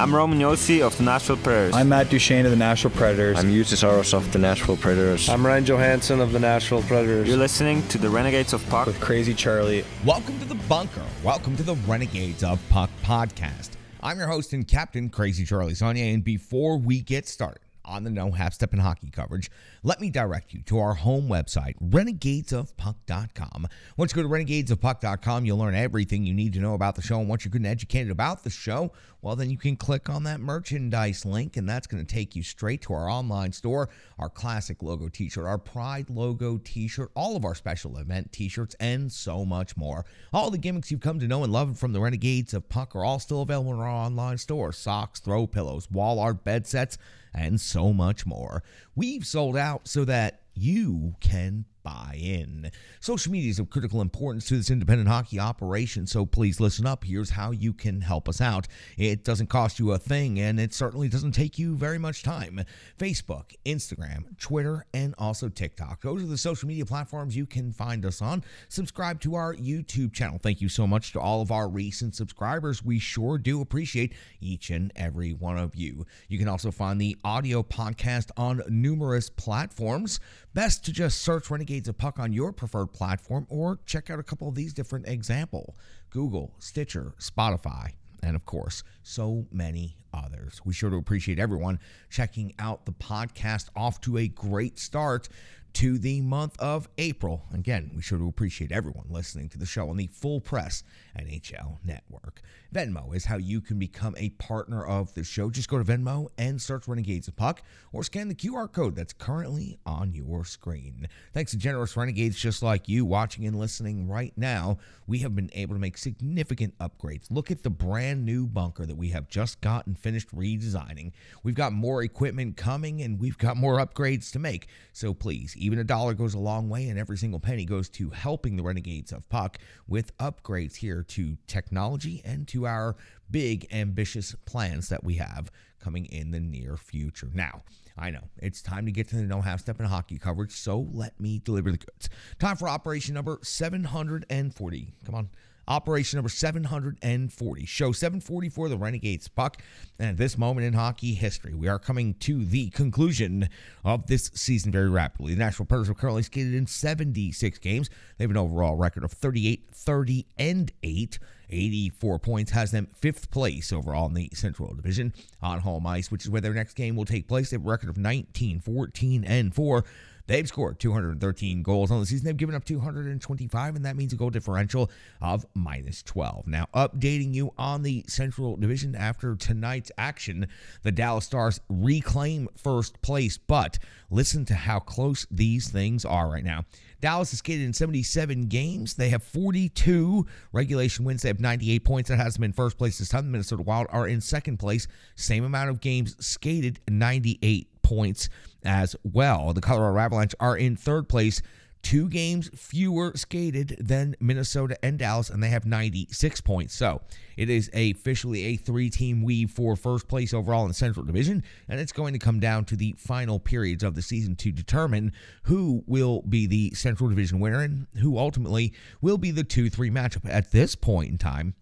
I'm Roman Yossi of the Nashville Predators. I'm Matt Duchesne of the Nashville Predators. I'm Justus Aros of the Nashville Predators. I'm Ryan Johansson of the Nashville Predators. You're listening to the Renegades of Puck with Crazy Charlie. Welcome to the bunker. Welcome to the Renegades of Puck podcast. I'm your host and captain, Crazy Charlie Saunier, and before we get started on the No Half Step in Hockey coverage, let me direct you to our home website, renegadesofpuck.com. Once you go to renegadesofpuck.com, you'll learn everything you need to know about the show, and once you're good and educated about the show, well, then you can click on that merchandise link, and that's going to take you straight to our online store, our classic logo t-shirt, our Pride logo t-shirt, all of our special event t-shirts, and so much more. All the gimmicks you've come to know and love from the Renegades of Puck are all still available in our online store. Socks, throw pillows, wall art, bed sets, and so much more. We've sold out so that you can buy in. Social media is of critical importance to this independent hockey operation, so please listen up. Here's how you can help us out. It doesn't cost you a thing, and it certainly doesn't take you very much time. Facebook, Instagram, Twitter, and also TikTok. Those are the social media platforms you can find us on. Subscribe to our YouTube channel. Thank you so much to all of our recent subscribers. We sure do appreciate each and every one of you. You can also find the audio podcast on numerous platforms. Best to just search Renegades of Puck on your preferred platform or check out a couple of these different examples. Google, Stitcher, Spotify, and of course, so many others. We sure do appreciate everyone checking out the podcast. Off to a great start to the month of April. Again, we sure do appreciate everyone listening to the show on the Full Press NHL Network. Venmo is how you can become a partner of the show. Just go to Venmo and search Renegades of Puck or scan the QR code that's currently on your screen. Thanks to generous Renegades just like you watching and listening right now, we have been able to make significant upgrades. Look at the brand new bunker that we have just gotten finished redesigning. We've got more equipment coming and we've got more upgrades to make. So please, even a dollar goes a long way, and every single penny goes to helping the Renegades of Puck with upgrades here to technology and to our big, ambitious plans that we have coming in the near future. Now, I know it's time to get to the No Half Step in Hockey coverage, so let me deliver the goods. Time for operation number 740. Come on. Operation number 740, show 744, the Renegades Puck. And at this moment in hockey history, we are coming to the conclusion of this season very rapidly. The Nashville Predators are currently skated in 76 games. They have an overall record of 38, 30, and 8. 84 points has them fifth place overall in the Central Division. On home ice, which is where their next game will take place, they have a record of 19, 14, and 4. They've scored 213 goals on the season. They've given up 225, and that means a goal differential of -12. Now, updating you on the Central Division after tonight's action, the Dallas Stars reclaim first place, but listen to how close these things are right now. Dallas has skated in 77 games. They have 42 regulation wins. They have 98 points. That has them in first place this time. The Minnesota Wild are in second place. Same amount of games skated, 98 points as well. The Colorado Avalanche are in third place. 2 games fewer skated than Minnesota and Dallas, and they have 96 points. So it is officially a 3-team weave for first place overall in the Central Division, and it's going to come down to the final periods of the season to determine who will be the Central Division winner and who ultimately will be the 2-3 matchup. At this point in time,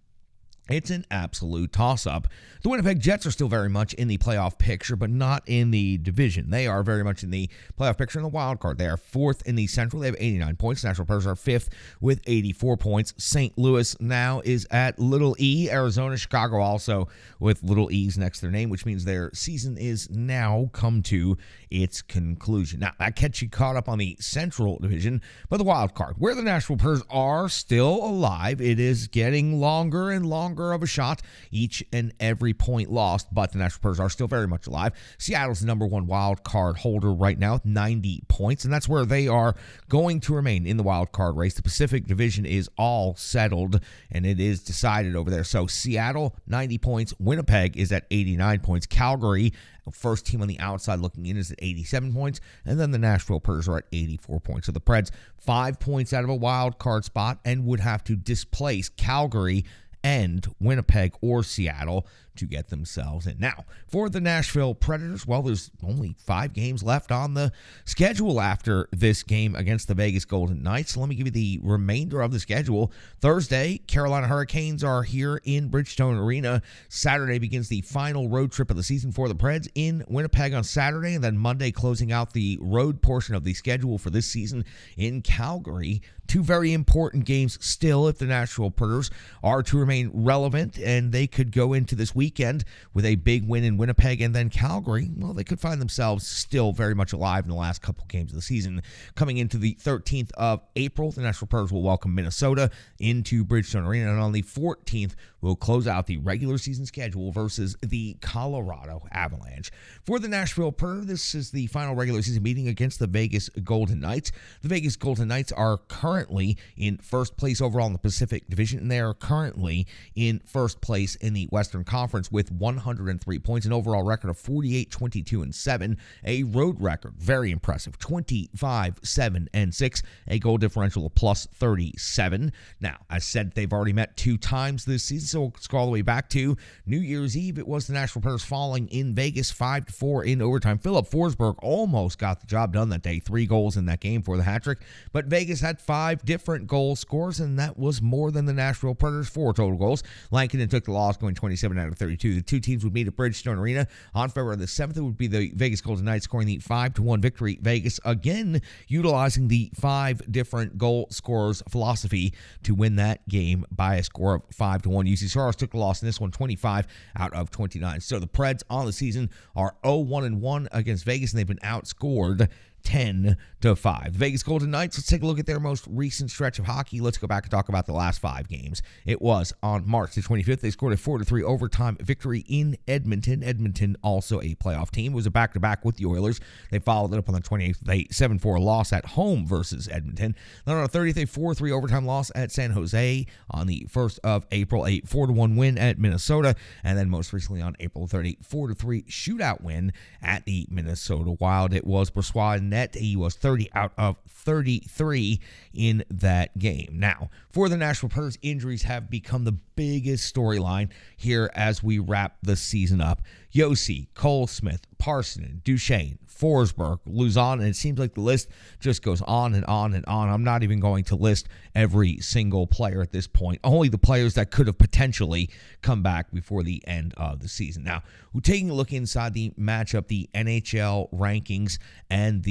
it's an absolute toss-up. The Winnipeg Jets are still very much in the playoff picture, but not in the division. They are very much in the playoff picture in the wild card. They are fourth in the Central. They have 89 points. Nashville Predators are fifth with 84 points. St. Louis now is at little E. Arizona, Chicago also with little E's next to their name, which means their season is now come to its conclusion. Now, that gets you caught up on the Central Division, but the wild card, where the Nashville Predators are still alive, it is getting longer and longer of a shot each and every point lost, but the Nashville Predators are still very much alive. Seattle's the number one wild card holder right now with 90 points, and that's where they are going to remain in the wild card race. The Pacific Division is all settled, and it is decided over there. So Seattle, 90 points. Winnipeg is at 89 points. Calgary, first team on the outside looking in, is at 87 points, and then the Nashville Predators are at 84 points. So the Preds, 5 points out of a wild card spot and would have to displace Calgary and Winnipeg or Seattle to get themselves in. Now, for the Nashville Predators, well, there's only 5 games left on the schedule after this game against the Vegas Golden Knights. So let me give you the remainder of the schedule. Thursday, Carolina Hurricanes are here in Bridgestone Arena. Saturday begins the final road trip of the season for the Preds in Winnipeg on Saturday, and then Monday closing out the road portion of the schedule for this season in Calgary. 2 very important games still if the Nashville Predators are to remain relevant, and they could go into this weekend with a big win in Winnipeg and then Calgary. Well, they could find themselves still very much alive in the last couple games of the season. Coming into the 13th of April, the Nashville Predators will welcome Minnesota into Bridgestone Arena, and on the 14th, we'll close out the regular season schedule versus the Colorado Avalanche. For the Nashville Predators, this is the final regular season meeting against the Vegas Golden Knights. The Vegas Golden Knights are currently in first place overall in the Pacific Division, and they are currently in first place in the Western Conference with 103 points, an overall record of 48, 22, and 7, a road record, very impressive, 25, 7, and 6, a goal differential of plus 37. Now, as said, they've already met 2 times this season, so we'll scroll all the way back to New Year's Eve. It was the Nashville Predators falling in Vegas 5-4 in overtime. Philip Forsberg almost got the job done that day, 3 goals in that game for the hat-trick, but Vegas had 5 different goal scores, and that was more than the Nashville Predators' 4 total goals. Lankinen took the loss, going 27 out of 32. The 2 teams would meet at Bridgestone Arena on February the 7th. It would be the Vegas Golden Knights scoring the 5-1 victory. Vegas again utilizing the 5 different goal scorers philosophy to win that game by a score of 5-1. UC Soros took the loss in this one, 25 out of 29. So the Preds on the season are 0-1-1 against Vegas, and they've been outscored 10-5. The Vegas Golden Knights, let's take a look at their most recent stretch of hockey. Let's go back and talk about the last 5 games. It was on March the 25th. They scored a 4-3 overtime victory in Edmonton. Edmonton, also a playoff team, was a back-to-back with the Oilers. They followed it up on the 28th with a 7-4 loss at home versus Edmonton. Then on the 30th, a 4-3 overtime loss at San Jose. On the 1st of April, a 4-1 win at Minnesota. And then most recently on April 30, 4-3 shootout win at the Minnesota Wild. It was Brossoit net. He was 30 out of 33 in that game. Now, for the Nashville Predators, injuries have become the biggest storyline here as we wrap the season up. Josi, Cole Smith, Parsonen, Duchesne, Forsberg, Luzon, and it seems like the list just goes on and on and on. I'm not even going to list every single player at this point, only the players that could have potentially come back before the end of the season. Now, we're taking a look inside the matchup, the NHL rankings, and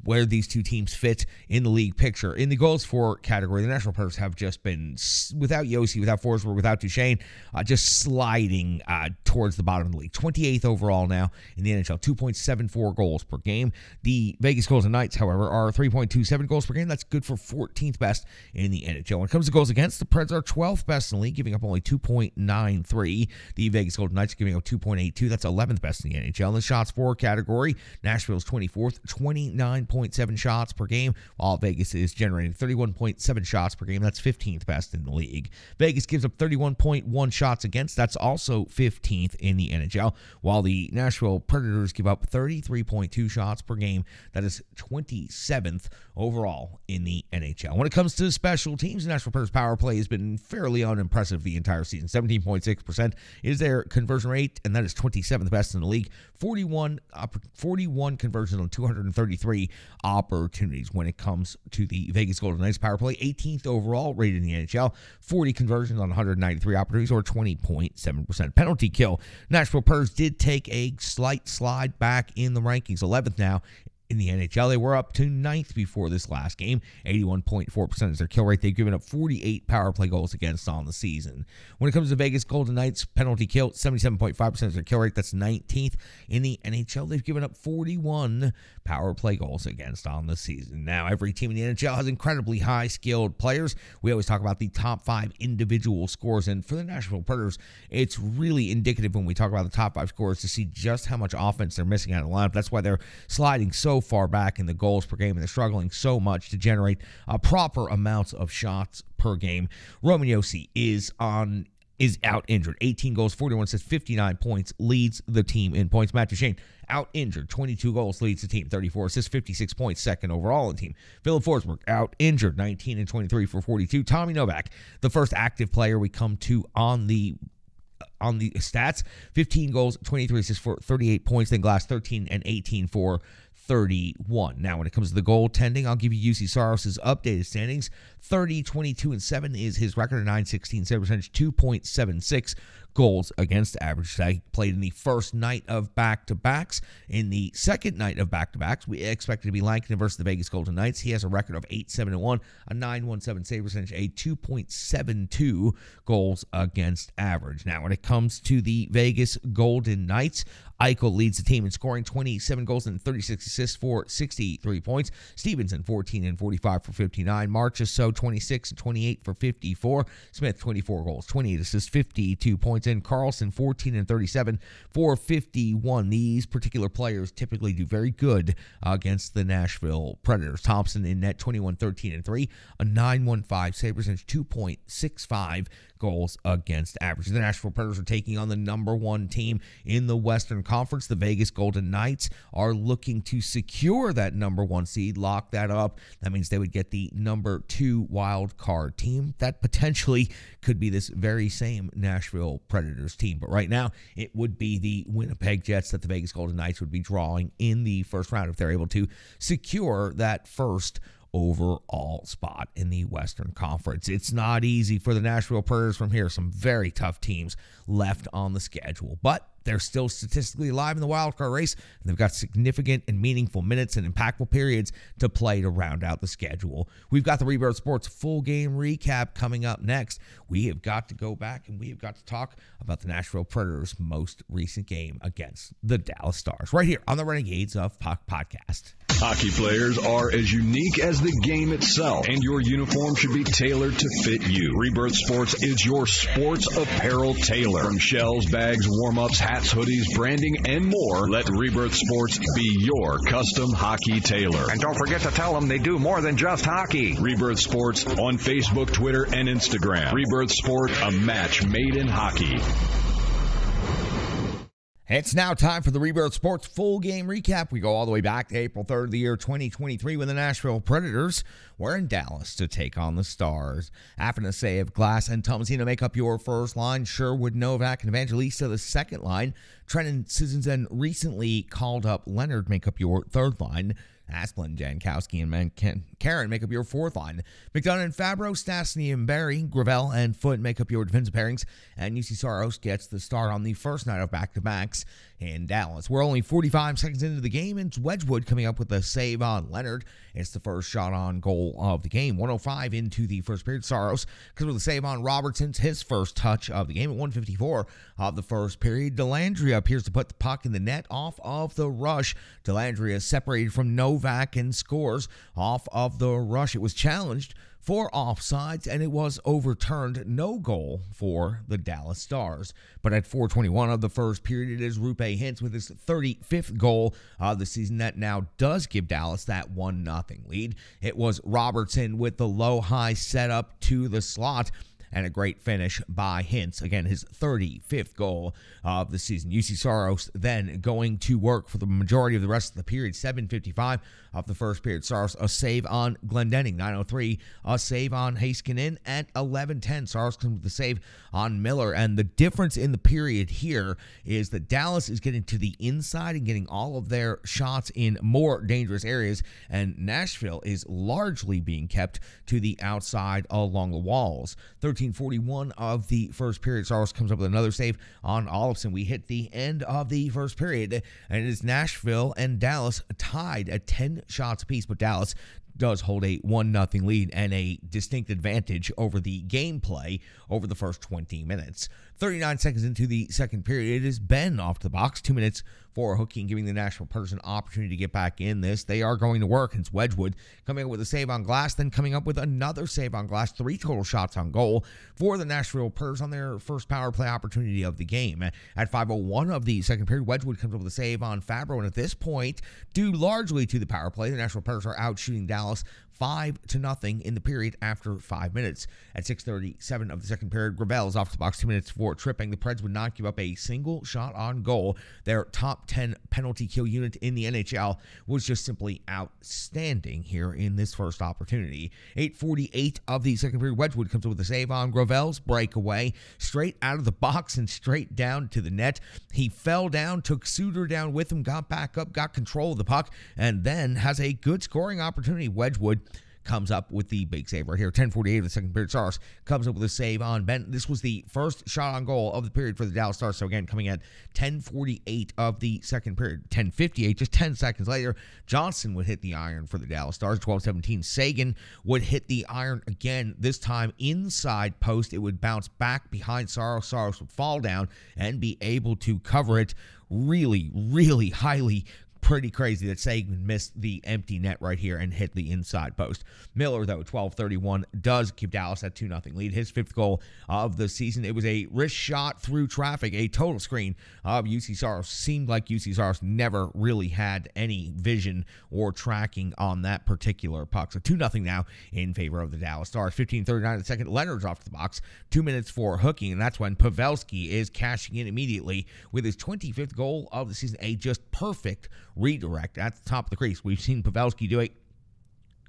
where these 2 teams fit in the league picture. In the goals for category, the Nashville Predators have just been, without Josi, without Forsberg, without Duchesne, just sliding towards the bottom of the league. 28th overall now in the NHL, 2.74 goals per game. The Vegas Golden Knights, however, are 3.27 goals per game. That's good for 14th best in the NHL. When it comes to goals against, the Preds are 12th best in the league, giving up only 2.93. The Vegas Golden Knights giving up 2.82. That's 11th best in the NHL. In the shots for category, Nashville's 24th, 29.7 shots per game, while Vegas is generating 31.7 shots per game. That's 15th best in the league. Vegas gives up 31.1 shots against. That's also 15th in the NHL, while the Nashville Predators give up 33.2 shots per game. That is 27th overall in the NHL. When it comes to special teams, the Nashville Predators power play has been fairly unimpressive the entire season. 17.6% is their conversion rate, and that is 27th best in the league. 41 conversions on 233 opportunities. When it comes to the Vegas Golden Knights power play, 18th overall rated in the NHL, 40 conversions on 193 opportunities, or 20.7%. Penalty kill. Nashville Predators did take a slight slide back in the rankings, 11th now in the NHL. They were up to 9th before this last game. 81.4% is their kill rate. They've given up 48 power play goals against on the season. When it comes to Vegas Golden Knights, penalty kill, 77.5% is their kill rate. That's 19th in the NHL. They've given up 41 power play goals against on the season. Now, every team in the NHL has incredibly high-skilled players. We always talk about the top 5 individual scores, and for the Nashville Predators, it's really indicative when we talk about the top 5 scores to see just how much offense they're missing out of the lineup. That's why they're sliding so far back in the goals per game, and they're struggling so much to generate proper amounts of shots per game. Roman Josi is out injured. 18 goals, 41 assists, 59 points, leads the team in points. Matt Duchesne, out injured. 22 goals, leads the team. 34 assists, 56 points, second overall in the team. Philip Forsberg, out injured. 19 and 23 for 42. Tommy Novak, the first active player we come to on the on the stats, 15 goals, 23 assists for 38 points, then Glass 13 and 18 for 31. Now, when it comes to the goaltending, I'll give you UC Saros' updated standings. 30, 22, and 7 is his record, a .916 save percentage, 2.76 goals against average. He played in the first night of back-to-backs. In the second night of back-to-backs, we expect it to be Lankinen versus the Vegas Golden Knights. He has a record of 8-7-1, a .917 save percentage, a 2.72 goals against average. Now, when it comes to the Vegas Golden Knights, Eichel leads the team in scoring, 27 goals and 36 assists for 63 points. Stevenson, 14 and 45 for 59. Marchessault, 26 and 28 for 54. Smith, 24 goals, 28 assists, 52 points. And Carlson, 14 and 37 for 51. These particular players typically do very good against the Nashville Predators. Thompson in net, 21, 13, and 3. A .915 save percentage, 2.65 goals against average. The Nashville Predators are taking on the number one team in the Western Conference. The Vegas Golden Knights are looking to secure that number one seed, lock that up. That means they would get the number 2 wild card team. That potentially could be this very same Nashville Predators team. But right now, it would be the Winnipeg Jets that the Vegas Golden Knights would be drawing in the first round if they're able to secure that first overall spot in the Western Conference. It's not easy for the Nashville Predators from here. Some very tough teams left on the schedule, but they're still statistically alive in the wildcard race, and they've got significant and meaningful minutes and impactful periods to play to round out the schedule. We've got the Rebirth Sports full game recap coming up next. We have got to go back and we have got to talk about the Nashville Predators' most recent game against the Dallas Stars, right here on the Renegades of Puck podcast. Hockey players are as unique as the game itself, and your uniform should be tailored to fit you. Rebirth Sports is your sports apparel tailor. From shells, bags, warm-ups, hats, hoodies, branding, and more, let Rebirth Sports be your custom hockey tailor. And don't forget to tell them they do more than just hockey. Rebirth Sports on Facebook, Twitter, and Instagram. Rebirth Sport, a match made in hockey. It's now time for the Rebirth Sports full game recap. We go all the way back to April 3rd of the year 2023 when the Nashville Predators were in Dallas to take on the Stars. After the save, Glass and Tomasino make up your first line. Sherwood, Novak, and Evangelista the second line. Trenton Sissons recently called up Leonard make up your third line. Asplund, Jankowski, and Karen make up your fourth line. McDonough and Fabro, Stastny and Barry, Gravel and Foote make up your defensive pairings. And UC Saros gets the start on the first night of back-to-backs in Dallas. We're only 45 seconds into the game, and it's Wedgwood coming up with a save on Leonard. It's the first shot on goal of the game. 1:05 into the first period. Saros comes with a save on Robertson's, his first touch of the game at 1:54 of the first period. Dellandrea appears to put the puck in the net off of the rush. Dellandrea separated from Novak and scores off of the rush. It was challenged for offsides, and it was overturned. No goal for the Dallas Stars. But at 4:21 of the first period, it is Rupe Hintz with his 35th goal of the season that now does give Dallas that 1-0 lead. It was Robertson with the low-high setup to the slot, and a great finish by Hintz. Again, his 35th goal of the season. UC Saros then going to work for the majority of the rest of the period. 7:55 of the first period. Saros a save on Glendening. 9:03 a save on Heiskanen. At 11:10 Saros comes with the save on Miller. And the difference in the period here is that Dallas is getting to the inside and getting all of their shots in more dangerous areas. And Nashville is largely being kept to the outside along the walls. 13:41 of the first period. Saros comes up with another save on Olofsson. We hit the end of the first period, and it is Nashville and Dallas tied at 10 shots apiece, but Dallas does hold a 1-0 lead and a distinct advantage over the gameplay over the first 20 minutes. 39 seconds into the second period, it is Ben off to the box. 2 minutes for hooking, giving the Nashville Predators an opportunity to get back in this. They are going to work. It's Wedgwood coming up with a save on Glass, then coming up with another save on Glass. 3 total shots on goal for the Nashville Predators on their first power play opportunity of the game. At 5:01 of the second period, Wedgwood comes up with a save on Fabro, and at this point, due largely to the power play, the Nashville Predators are out shooting Dallas 5-0 in the period after 5 minutes. At 6:37 of the second period, Gravel is off the box 2 minutes for tripping. The Preds would not give up a single shot on goal. Their top 10 penalty kill unit in the NHL was just simply outstanding here in this first opportunity. 8:48 of the second period, Wedgwood comes up with a save on Gravel's breakaway, straight out of the box and straight down to the net. He fell down, took Suter down with him, got back up, got control of the puck, and then has a good scoring opportunity. Wedgwood comes up with the big save right here. 10:48 of the second period. Stars comes up with a save on Benton. This was the first shot on goal of the period for the Dallas Stars. So again, coming at 10:48 of the second period. 10:58, just 10 seconds later, Johnson would hit the iron for the Dallas Stars. 12:17, Sagan would hit the iron again, this time inside post. It would bounce back behind Saros. Saros would fall down and be able to cover it. Really, really highly pretty crazy that Sagan missed the empty net right here and hit the inside post. Miller, though, 12:31, does keep Dallas at 2-0 lead. His 5th goal of the season. It was a wrist shot through traffic, a total screen of UC Saros. Seemed like UC Saros never really had any vision or tracking on that particular puck. So 2-0 now in favor of the Dallas Stars. 15:39 in the second, Leonard's off to the box. 2 minutes for hooking, and that's when Pavelski is cashing in immediately with his 25th goal of the season. A just perfect redirect at the top of the crease. We've seen Pavelski do it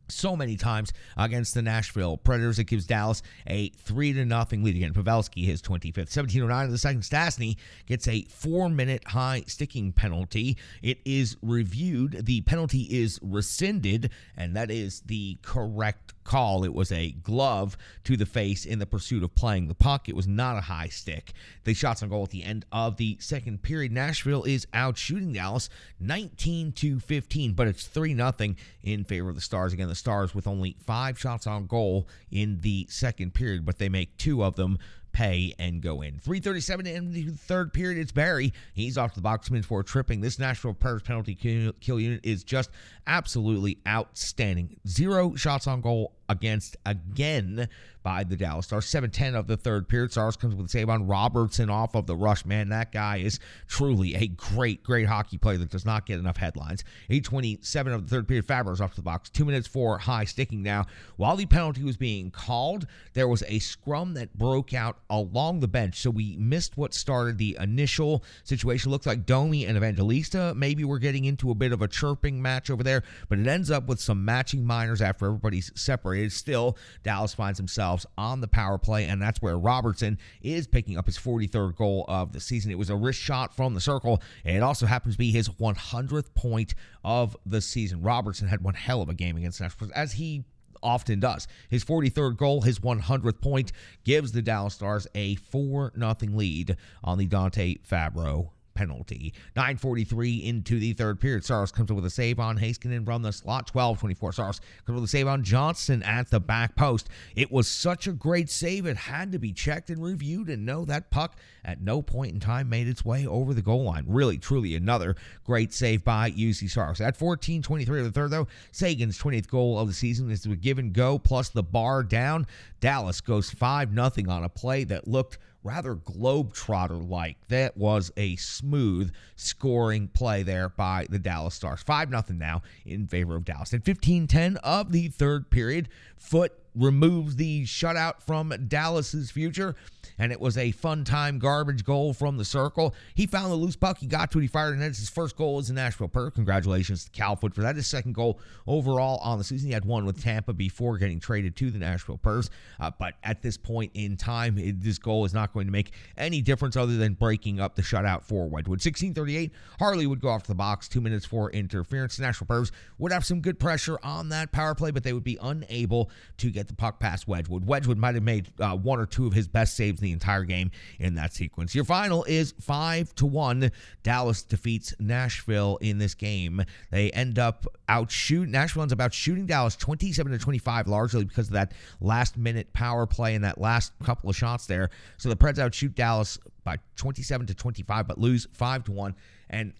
so many times against the Nashville Predators. It gives Dallas a 3-0 lead. Again, Pavelski his 25th. 17:09 of the second, Stastny gets a 4-minute high sticking penalty. It is reviewed. The penalty is rescinded, and that is the correct call. It was a glove to the face in the pursuit of playing the puck. It was not a high stick. The shots on goal at the end of the second period. Nashville is out shooting Dallas 19-15, but it's 3-0 in favor of the Stars. Again, the Stars with only 5 shots on goal in the second period, but they make 2 of them pay and go in. 3:37 in the third period. It's Barry. He's off the box for tripping. This Nashville Predators penalty kill unit is just absolutely outstanding. 0 shots on goal against again by the Dallas Stars. 7:10 of the third period. Stars comes with a save on Robertson off of the rush. Man, that guy is truly a great hockey player that does not get enough headlines. 8:27 of the third period. Fabro's off to the box. 2 minutes for high sticking now. While the penalty was being called, there was a scrum that broke out along the bench, so we missed what started the initial situation. Looks like Domi and Evangelista maybe we're getting into a bit of a chirping match over there, but it ends up with some matching minors after everybody's separated. Still, Dallas finds themselves on the power play, and that's where Robertson is picking up his 43rd goal of the season. It was a wrist shot from the circle, and it also happens to be his 100th point of the season. Robertson had one hell of a game against Nashville, as he often does. His 43rd goal, his 100th point, gives the Dallas Stars a 4-0 lead on the Dante Fabro penalty. 9:43 into the third period. Saros comes up with a save on Heiskanen from the slot. 12:24. Saros comes with a save on Johnson at the back post. It was such a great save, it had to be checked and reviewed, and no, that puck at no point in time made its way over the goal line. Really, truly another great save by UC Saros. At 14:23 of the third, though, Sagan's 20th goal of the season is a give and go plus the bar down. Dallas goes 5-0 on a play that looked rather globetrotter-like. That was a smooth scoring play there by the Dallas Stars. 5-0 now in favor of Dallas. At 15:10 of the third period, Foote removes the shutout from Dallas's future, and it was a fun-time garbage goal from the circle. He found the loose puck, he got to it, he fired, and that's his first goal as a Nashville Predator. Congratulations to Cal Foote for that. His second goal overall on the season. He had one with Tampa before getting traded to the Nashville Predators, but at this point in time, this goal is not going to make any difference other than breaking up the shutout for Wedgwood. 16:38, Harley would go off to the box, 2 minutes for interference. The Nashville Predators would have some good pressure on that power play, but they would be unable to get the puck past Wedgwood. Wedgwood might have made 1 or 2 of his best saves in the entire game in that sequence. Your final is 5-1. Dallas defeats Nashville in this game. They end up Nashville ends up out shooting Dallas 27-25, largely because of that last minute power play and that last couple of shots there. So the Preds outshoot Dallas by 27-25, but lose 5-1. And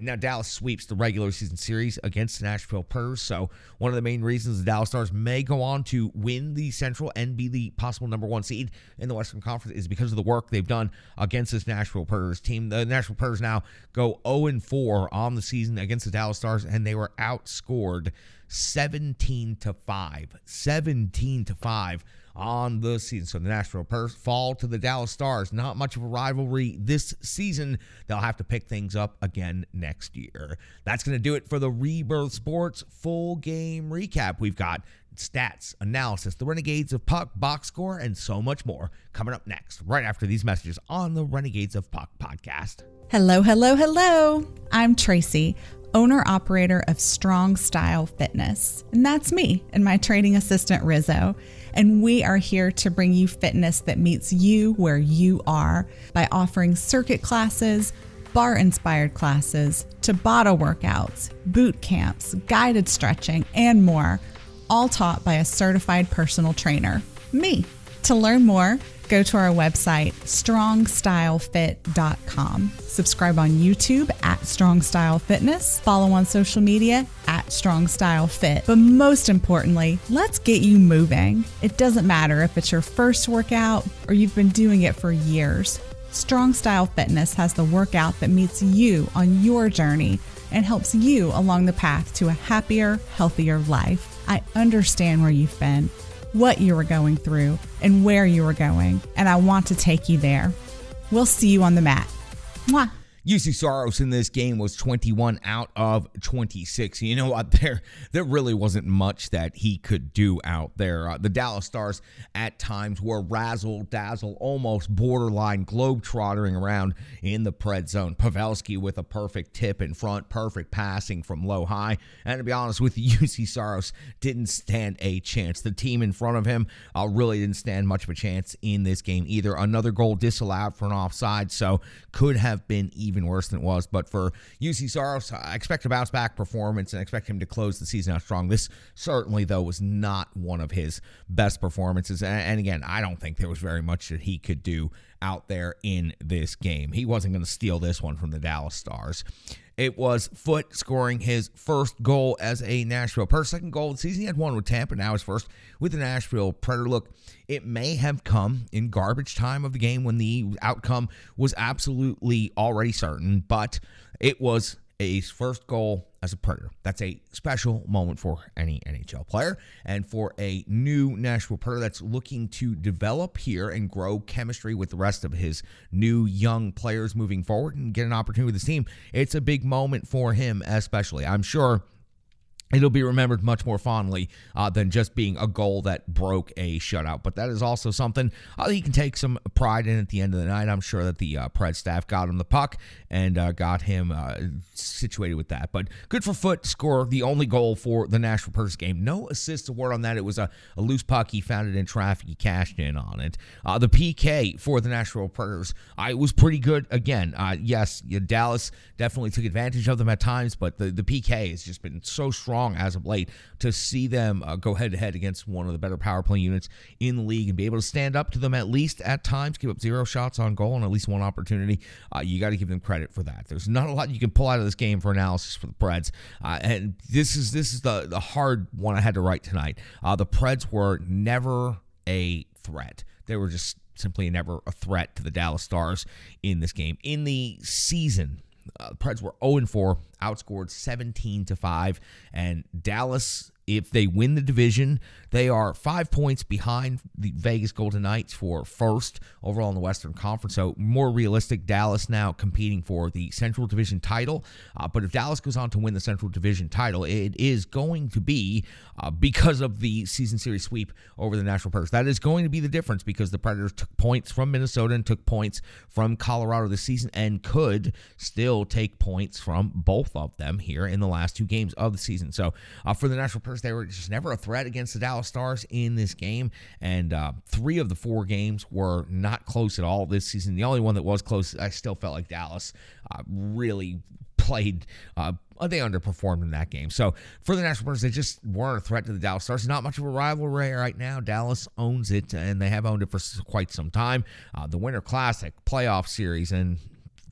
now Dallas sweeps the regular season series against the Nashville Predators. So one of the main reasons the Dallas Stars may go on to win the Central and be the possible number 1 seed in the Western Conference is because of the work they've done against this Nashville Predators team. The Nashville Predators now go 0-4 on the season against the Dallas Stars, and they were outscored 17-5. 17-5 on the season. So the Nashville Predators fall to the Dallas Stars. Not much of a rivalry this season. They'll have to pick things up again next year. That's going to do it for the Rebirth Sports full game recap. We've got stats, analysis, the Renegades of Puck box score, and so much more coming up next, right after these messages on the Renegades of Puck podcast. Hello, hello, hello. I'm Tracy, owner-operator of Strong Style Fitness. And that's me and my training assistant, Rizzo. And we are here to bring you fitness that meets you where you are by offering circuit classes, bar-inspired classes, Tabata workouts, boot camps, guided stretching, and more, all taught by a certified personal trainer, me. To learn more, go to our website, strongstylefit.com. Subscribe on YouTube at Strong Style Fitness. Follow on social media at Strong Style Fit. But most importantly, let's get you moving. It doesn't matter if it's your first workout or you've been doing it for years. Strong Style Fitness has the workout that meets you on your journey and helps you along the path to a happier, healthier life. I understand where you've been, what you were going through, and where you were going, and I want to take you there. We'll see you on the mat. Mwah. UC Saros in this game was 21 out of 26. You know what? There really wasn't much that he could do out there. The Dallas Stars at times were razzle-dazzle, almost borderline globe-trottering around in the Preds zone. Pavelski with a perfect tip in front, perfect passing from low-high. And to be honest with you, UC Saros didn't stand a chance. The team in front of him really didn't stand much of a chance in this game either. Another goal disallowed for an offside, so could have been even worse than it was. But for UC Saros, I expect a bounce-back performance and I expect him to close the season out strong. This certainly, though, was not one of his best performances. And again, I don't think there was very much that he could do out there in this game. He wasn't going to steal this one from the Dallas Stars. It was Foote scoring his first goal as a Nashville Predator. Second goal of the season. He had one with Tampa. Now his first with the Nashville Predator. Look, it may have come in garbage time of the game when the outcome was absolutely already certain, but it was a first goal as a Predator. That's a special moment for any NHL player and for a new Nashville Predator that's looking to develop here and grow chemistry with the rest of his new young players moving forward and get an opportunity with his team. It's a big moment for him especially. I'm sure it'll be remembered much more fondly than just being a goal that broke a shutout. But that is also something he can take some pride in at the end of the night. I'm sure that the Preds staff got him the puck and got him situated with that. But good for Foote to score the only goal for the Nashville Predators game. No assists award on that. It was a loose puck. He found it in traffic. He cashed in on it. The PK for the Nashville Predators, it was pretty good again. Yes, Dallas definitely took advantage of them at times, but the PK has just been so strong as of late. To see them go head-to-head against one of the better power play units in the league and be able to stand up to them at least at times, give up 0 shots on goal and at least one opportunity, you got to give them credit for that. There's not a lot you can pull out of this game for analysis for the Preds, and this is the hard one I had to write tonight. The Preds were never a threat. They were just simply never a threat to the Dallas Stars in this game. In the season, the Preds were 0-4, outscored 17-5, and Dallas, if they win the division, they are 5 points behind the Vegas Golden Knights for first overall in the Western Conference. So more realistic, Dallas now competing for the Central Division title. But if Dallas goes on to win the Central Division title, it is going to be because of the season series sweep over the Nashville Predators. That is going to be the difference because the Predators took points from Minnesota and took points from Colorado this season and could still take points from both of them here in the last 2 games of the season. So for the Nashville Predators, they were just never a threat against the Dallas Stars in this game, and 3 of the 4 games were not close at all this season. The only one that was close, I still felt like Dallas really played, they underperformed in that game. So for the Nashville Predators, they just weren't a threat to the Dallas Stars. Not much of a rivalry right now. Dallas owns it, and they have owned it for quite some time. The Winter Classic playoff series, and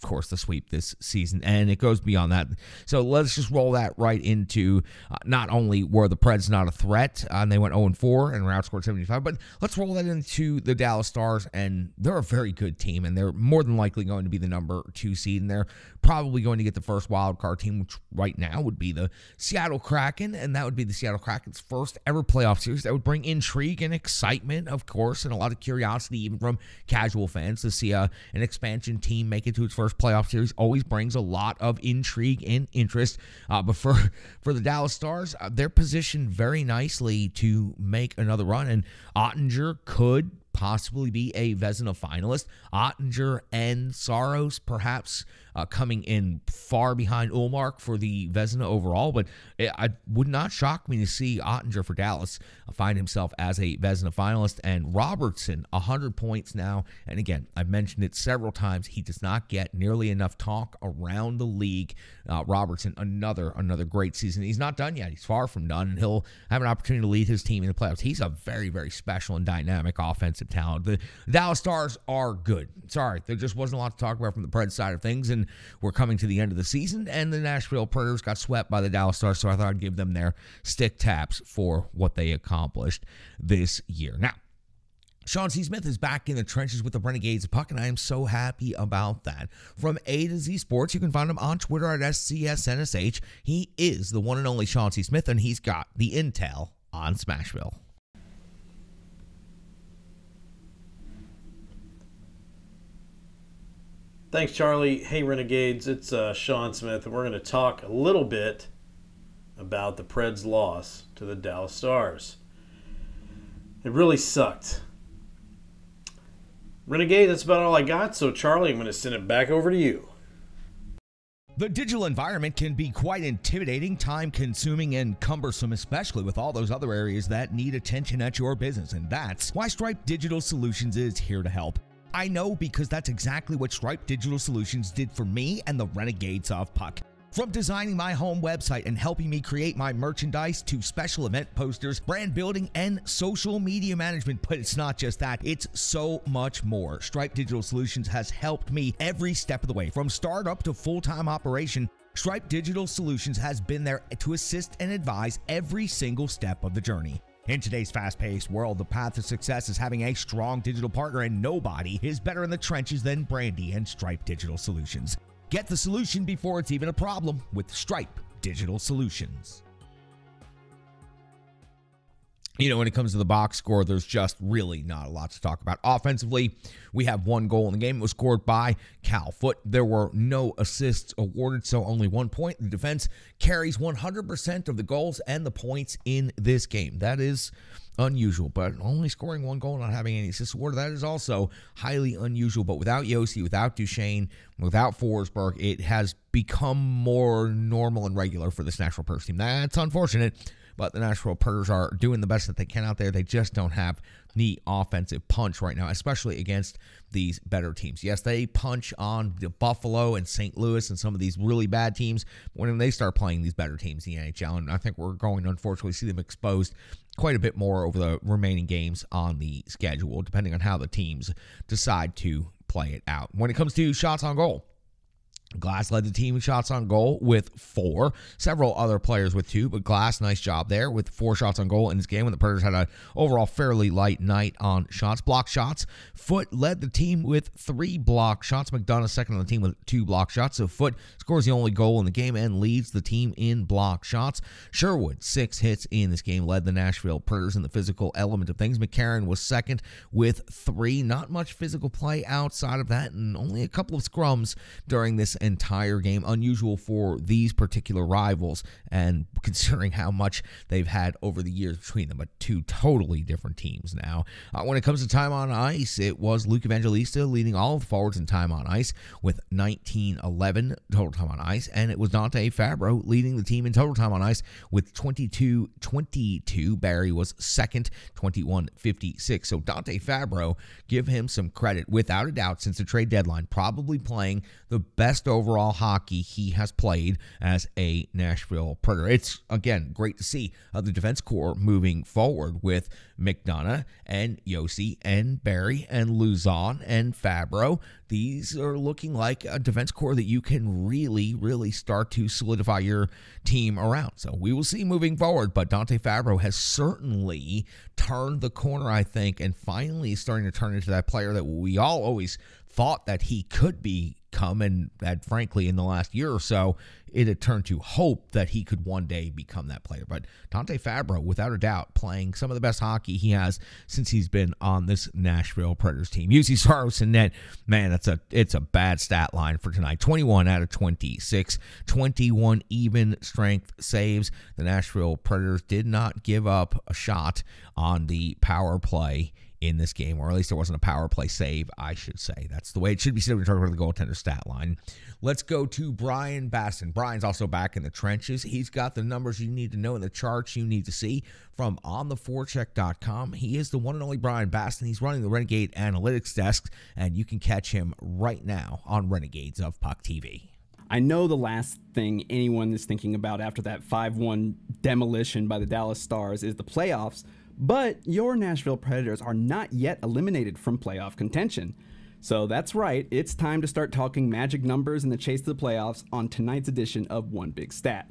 of course, the sweep this season, and it goes beyond that. So let's just roll that right into not only were the Preds not a threat, and they went 0-4 and were outscored 75, but let's roll that into the Dallas Stars, and they're a very good team, and they're more than likely going to be the number 2 seed, and they're probably going to get the first wild card team, which right now would be the Seattle Kraken, and that would be the Seattle Kraken's first ever playoff series. That would bring intrigue and excitement, of course, and a lot of curiosity even from casual fans to see an expansion team make it to its first playoff series. Always brings a lot of intrigue and interest. But for the Dallas Stars, they're positioned very nicely to make another run, and Ottinger could possibly be a Vezina finalist. Ottinger and Saros perhaps coming in far behind Ullmark for the Vezina overall, but it would not shock me to see Ottinger for Dallas find himself as a Vezina finalist. And Robertson, 100 points now, and again, I've mentioned it several times, he does not get nearly enough talk around the league. Robertson, another great season. He's not done yet. He's far from done, and he'll have an opportunity to lead his team in the playoffs. He's a very, very special and dynamic offensive talent. The Dallas Stars are good. Sorry, there just wasn't a lot to talk about from the Preds side of things, and we're coming to the end of the season, and the Nashville Predators got swept by the Dallas Stars, so I thought I'd give them their stick taps for what they accomplished this year. Now, Sean C. Smith is back in the trenches with the Renegades of Puck, and I am so happy about that. From A to Z Sports, you can find him on Twitter at SCSNSH. He is the one and only Sean C. Smith, and he's got the intel on Smashville. Thanks, Charlie. Hey, Renegades. It's Sean Smith, and we're going to talk a little bit about the Preds' loss to the Dallas Stars. It really sucked. Renegade, that's about all I got. So, Charlie, I'm going to send it back over to you. The digital environment can be quite intimidating, time-consuming, and cumbersome, especially with all those other areas that need attention at your business, and that's why Stripe Digital Solutions is here to help. I know, because that's exactly what Stripe Digital Solutions did for me and the Renegades of Puck. From designing my home website and helping me create my merchandise to special event posters, brand building, and social media management. But it's not just that, it's so much more. Stripe Digital Solutions has helped me every step of the way. From startup to full-time operation, Stripe Digital Solutions has been there to assist and advise every single step of the journey. In today's fast-paced world, the path to success is having a strong digital partner, and nobody is better in the trenches than Brandy and Stripe Digital Solutions. Get the solution before it's even a problem with Stripe Digital Solutions. You know, when it comes to the box score, there's just really not a lot to talk about. Offensively, we have one goal in the game. It was scored by Cal Foote. There were no assists awarded, so only 1 point. The defense carries 100% of the goals and the points in this game. That is unusual, but only scoring one goal, not having any assists awarded, that is also highly unusual. But without Yossi, without Duchesne, without Forsberg, it has become more normal and regular for this Nashville Predators team. That's unfortunate, but the Nashville Predators are doing the best that they can out there. They just don't have the offensive punch right now, especially against these better teams. Yes, they punch on the Buffalo and St. Louis and some of these really bad teams when they start playing these better teams in the NHL, and I think we're going to unfortunately see them exposed quite a bit more over the remaining games on the schedule, depending on how the teams decide to play it out. When it comes to shots on goal, Glass led the team in shots on goal with 4. Several other players with 2, but Glass, nice job there with 4 shots on goal in this game when the Predators had an overall fairly light night on shots. Block shots, Foote led the team with 3 block shots. McDonough second on the team with 2 block shots. So Foote scores the only goal in the game and leads the team in block shots. Sherwood, 6 hits in this game, led the Nashville Predators in the physical element of things. McCarron was second with 3. Not much physical play outside of that, and only a couple of scrums during this entire game. Unusual for these particular rivals, and considering how much they've had over the years between them, but 2 totally different teams now. When it comes to time on ice, it was Luke Evangelista leading all of the forwards in time on ice with 19-11 total time on ice, and it was Dante Fabro leading the team in total time on ice with 22-22. Barry was second, 21-56. So Dante Fabro, give him some credit, without a doubt, since the trade deadline, probably playing the best overall hockey he has played as a Nashville Predator. It's, again, great to see the defense core moving forward with McDonough and Yossi and Barry and Luzon and Fabro. These are looking like a defense core that you can really, really start to solidify your team around. So we will see moving forward, but Dante Fabro has certainly turned the corner, I think, and finally is starting to turn into that player that we all always thought that he could become, and that frankly in the last year or so it had turned to hope that he could one day become that player. But Dante Fabro, without a doubt, playing some of the best hockey he has since he's been on this Nashville Predators team. UC Saros and net, man, it's a bad stat line for tonight. 21 out of 26, 21 even strength saves. The Nashville Predators did not give up a shot on the power play in this game, or at least there wasn't a power play save, I should say. That's the way it should be said when we're talking about the goaltender stat line. Let's go to Brian Baston. Brian's also back in the trenches. He's got the numbers you need to know and the charts you need to see from ontheforecheck.com. He is the one and only Brian Baston. He's running the Renegade Analytics desk, and you can catch him right now on Renegades of Puck TV. I know the last thing anyone is thinking about after that 5-1 demolition by the Dallas Stars is the playoffs, but your Nashville Predators are not yet eliminated from playoff contention. So that's right, it's time to start talking magic numbers in the chase to the playoffs on tonight's edition of One Big Stat.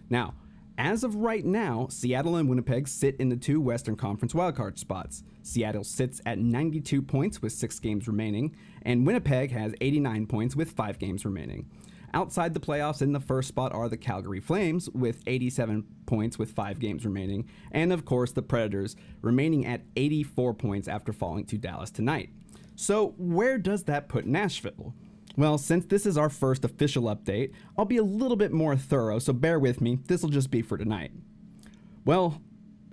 Now, as of right now, Seattle and Winnipeg sit in the 2 Western Conference wildcard spots. Seattle sits at 92 points with 6 games remaining, and Winnipeg has 89 points with 5 games remaining. Outside the playoffs in the first spot are the Calgary Flames with 87 points with 5 games remaining, and of course the Predators remaining at 84 points after falling to Dallas tonight. So where does that put Nashville? Well, since this is our first official update, I'll be a little bit more thorough, so bear with me, this will just be for tonight. Well,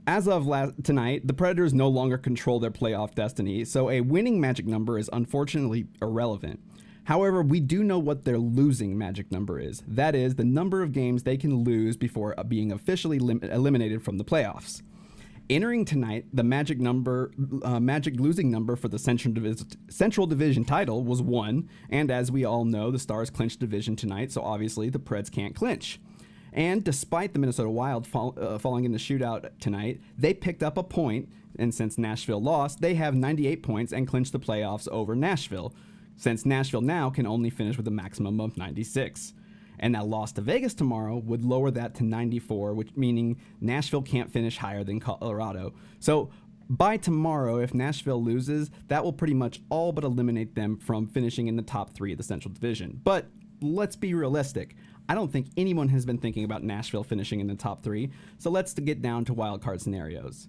as of tonight, the Predators no longer control their playoff destiny, so a winning magic number is unfortunately irrelevant. However, we do know what their losing magic number is. That is, the number of games they can lose before being officially eliminated from the playoffs. Entering tonight, the magic losing number for the Central Division title was 1, and as we all know, the Stars clinched division tonight, so obviously the Preds can't clinch. And despite the Minnesota Wild falling in the shootout tonight, they picked up a point, and since Nashville lost, they have 98 points and clinched the playoffs over Nashville, since Nashville now can only finish with a maximum of 96. And that loss to Vegas tomorrow would lower that to 94, which meaning Nashville can't finish higher than Colorado. So by tomorrow, if Nashville loses, that will pretty much all but eliminate them from finishing in the top 3 of the Central Division. But let's be realistic. I don't think anyone has been thinking about Nashville finishing in the top 3, so let's get down to wildcard scenarios.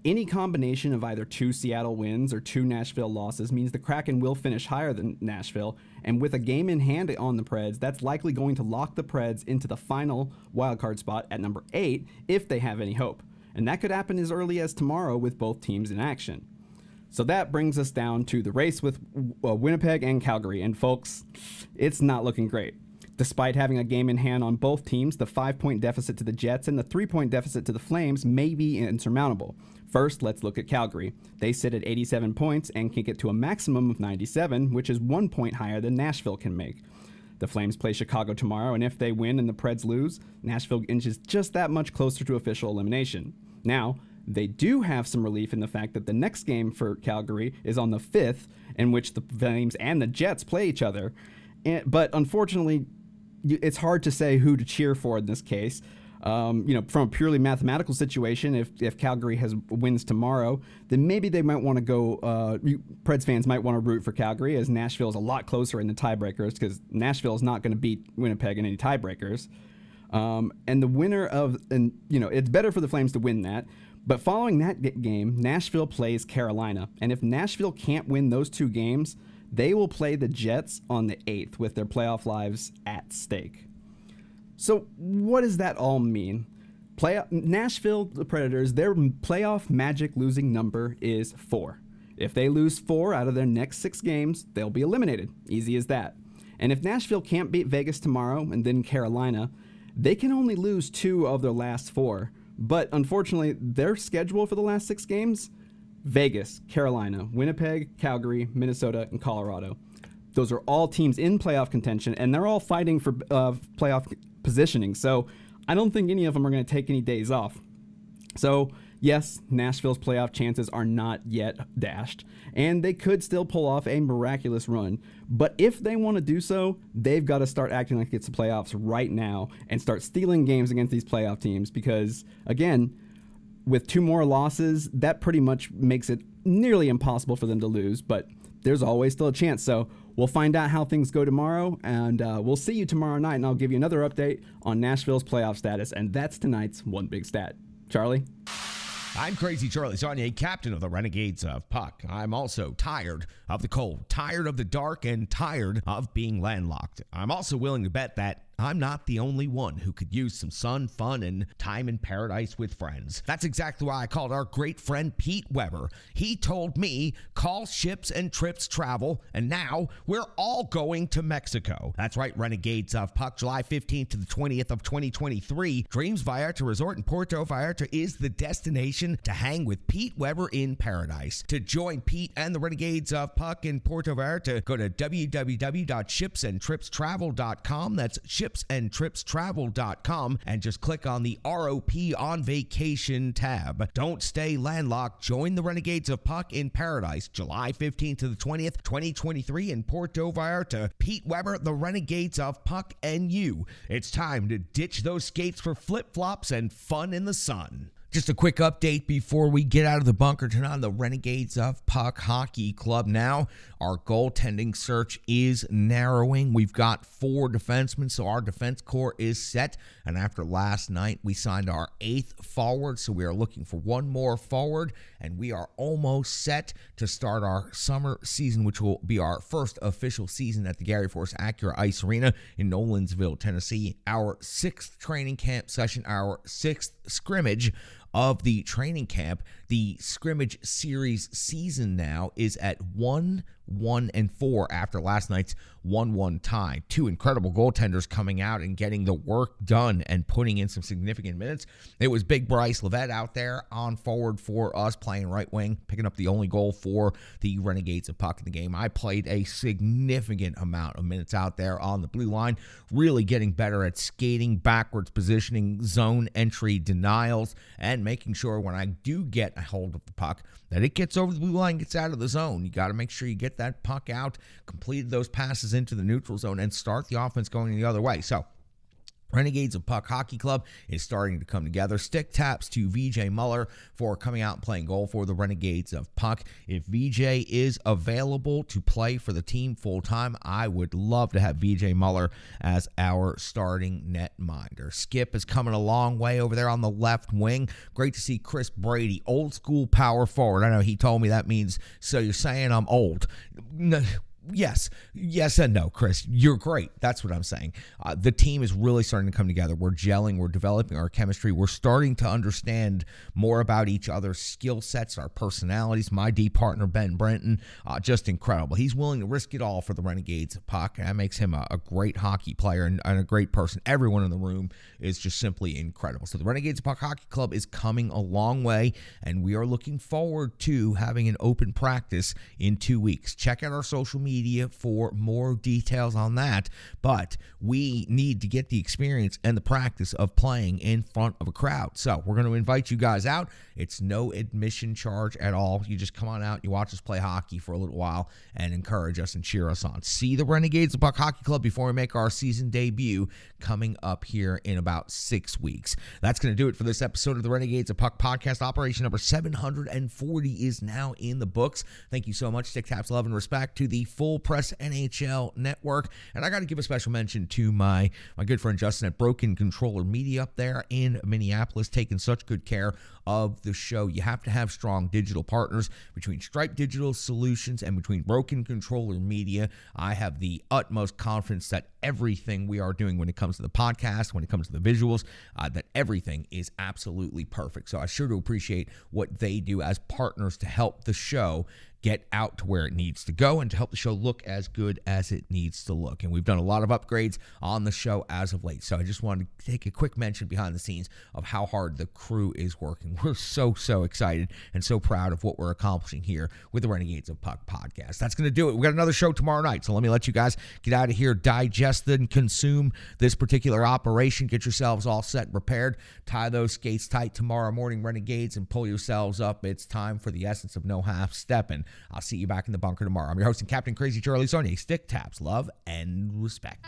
Any combination of either 2 Seattle wins or 2 Nashville losses means the Kraken will finish higher than Nashville, and with a game in hand on the Preds, that's likely going to lock the Preds into the final wildcard spot at number 8 if they have any hope. And that could happen as early as tomorrow with both teams in action. So that brings us down to the race with Winnipeg and Calgary, and folks, it's not looking great. Despite having a game in hand on both teams, the 5-point deficit to the Jets and the 3-point deficit to the Flames may be insurmountable. First, let's look at Calgary. They sit at 87 points and can get to a maximum of 97, which is 1 point higher than Nashville can make. The Flames play Chicago tomorrow, and if they win and the Preds lose, Nashville inches just that much closer to official elimination. Now, they do have some relief in the fact that the next game for Calgary is on the 5th, in which the Flames and the Jets play each other. But unfortunately, it's hard to say who to cheer for in this case. From a purely mathematical situation, if Calgary wins tomorrow, then maybe they might want to go, Preds fans might want to root for Calgary, as Nashville is a lot closer in the tiebreakers, because Nashville is not going to beat Winnipeg in any tiebreakers. And the winner it's better for the Flames to win that. But following that game, Nashville plays Carolina. And if Nashville can't win those 2 games, they will play the Jets on the 8th with their playoff lives at stake. So what does that all mean? Nashville, the Predators, their playoff magic losing number is 4. If they lose 4 out of their next 6 games, they'll be eliminated. Easy as that. And if Nashville can't beat Vegas tomorrow and then Carolina, they can only lose 2 of their last 4. But unfortunately, their schedule for the last 6 games, Vegas, Carolina, Winnipeg, Calgary, Minnesota, and Colorado. Those are all teams in playoff contention, and they're all fighting for playoff positioning. So I don't think any of them are going to take any days off. So yes, Nashville's playoff chances are not yet dashed, and they could still pull off a miraculous run. But if they want to do so, they've got to start acting like it's the playoffs right now and start stealing games against these playoff teams because, again, with 2 more losses, that pretty much makes it nearly impossible for them to lose, but there's always still a chance. So we'll find out how things go tomorrow, and we'll see you tomorrow night, and I'll give you another update on Nashville's playoff status, and that's tonight's One Big Stat. Charlie? I'm Crazy Charlie Saunier, captain of the Renegades of Puck. I'm also tired of the cold, tired of the dark, and tired of being landlocked. I'm also willing to bet that I'm not the only one who could use some sun, fun, and time in paradise with friends. That's exactly why I called our great friend Pete Weber. He told me, call Ships and Trips Travel, and now we're all going to Mexico. That's right, Renegades of Puck, July 15th to the 20th of 2023. Dreams Vallarta Resort in Puerto Vallarta is the destination to hang with Pete Weber in paradise. To join Pete and the Renegades of Puck in Puerto Vallarta, go to www.shipsandtripstravel.com. That's shipsandtripstravel.com and just click on the ROP on vacation tab. Don't stay landlocked. Join the Renegades of Puck in paradise, July 15th to the 20th, 2023 in Puerto Vallarta. Pete Weber, the Renegades of Puck, and you. It's time to ditch those skates for flip-flops and fun in the sun. Just a quick update before we get out of the bunker tonight on the Renegades of Puck Hockey Club. Now, our goaltending search is narrowing. We've got 4 defensemen, so our defense core is set. And after last night, we signed our 8th forward, so we are looking for 1 more forward. And we are almost set to start our summer season, which will be our first official season at the Gary Force Acura Ice Arena in Nolensville, Tennessee. Our 6th training camp session, our 6th scrimmage of the training camp. The scrimmage series season now is at 1-1-4 after last night's 1-1 tie. 2 incredible goaltenders coming out and getting the work done and putting in some significant minutes. It was Big Bryce Levette out there on forward for us, playing right wing, picking up the only goal for the Renegades of Puck in the game. I played a significant amount of minutes out there on the blue line, really getting better at skating, backwards positioning, zone entry denials, and making sure when I do get a hold of the puck that it gets over the blue line, gets out of the zone. You got to make sure you get that puck out, completed those passes into the neutral zone, and start the offense going the other way. So Renegades of Puck Hockey Club is starting to come together. Stick taps to VJ Muller for coming out and playing goal for the Renegades of Puck. If VJ is available to play for the team full-time, I would love to have VJ Muller as our starting netminder. Skip is coming a long way over there on the left wing. Great to see Chris Brady, old school power forward. I know he told me that means, so you're saying I'm old. No. Yes and no, Chris. You're great. That's what I'm saying. The team is really starting to come together. We're gelling. We're developing our chemistry. We're starting to understand more about each other's skill sets, our personalities. My D partner, Ben Brenton, just incredible. He's willing to risk it all for the Renegades of Puck. That makes him a great hockey player and a great person. Everyone in the room is just simply incredible. So the Renegades of Puck Hockey Club is coming a long way, and we are looking forward to having an open practice in 2 weeks. Check out our social media for more details on that, but we need to get the experience and the practice of playing in front of a crowd. So we're going to invite you guys out. It's no admission charge at all. You just come on out, you watch us play hockey for a little while and encourage us and cheer us on. See the Renegades of Puck Hockey Club before we make our season debut coming up here in about 6 weeks. That's going to do it for this episode of the Renegades of Puck podcast. Operation number 740 is now in the books. Thank you so much. Stick taps, love, and respect to the Full Press NHL Network. And I got to give a special mention to my good friend Justin at Broken Controller Media up there in Minneapolis, taking such good care of the show. You have to have strong digital partners between Stripe Digital Solutions and between Broken Controller Media. I have the utmost confidence that everything we are doing when it comes to the podcast, when it comes to the visuals, that everything is absolutely perfect. So I sure do appreciate what they do as partners to help the show get out to where it needs to go and to help the show look as good as it needs to look. And we've done a lot of upgrades on the show as of late. So I just wanted to take a quick mention behind the scenes of how hard the crew is working. we're so excited and so proud of what we're accomplishing here with the Renegades of Puck podcast. That's going to do it. We got another show tomorrow night, so let me let you guys get out of here, digest and consume this particular operation. Get yourselves all set and prepared. Tie those skates tight tomorrow morning, Renegades, and pull yourselves up. It's time for the essence of no half stepping. I'll see you back in the bunker tomorrow. I'm your host and Captain Crazy Charlie Saunier. Stick taps, love, and respect.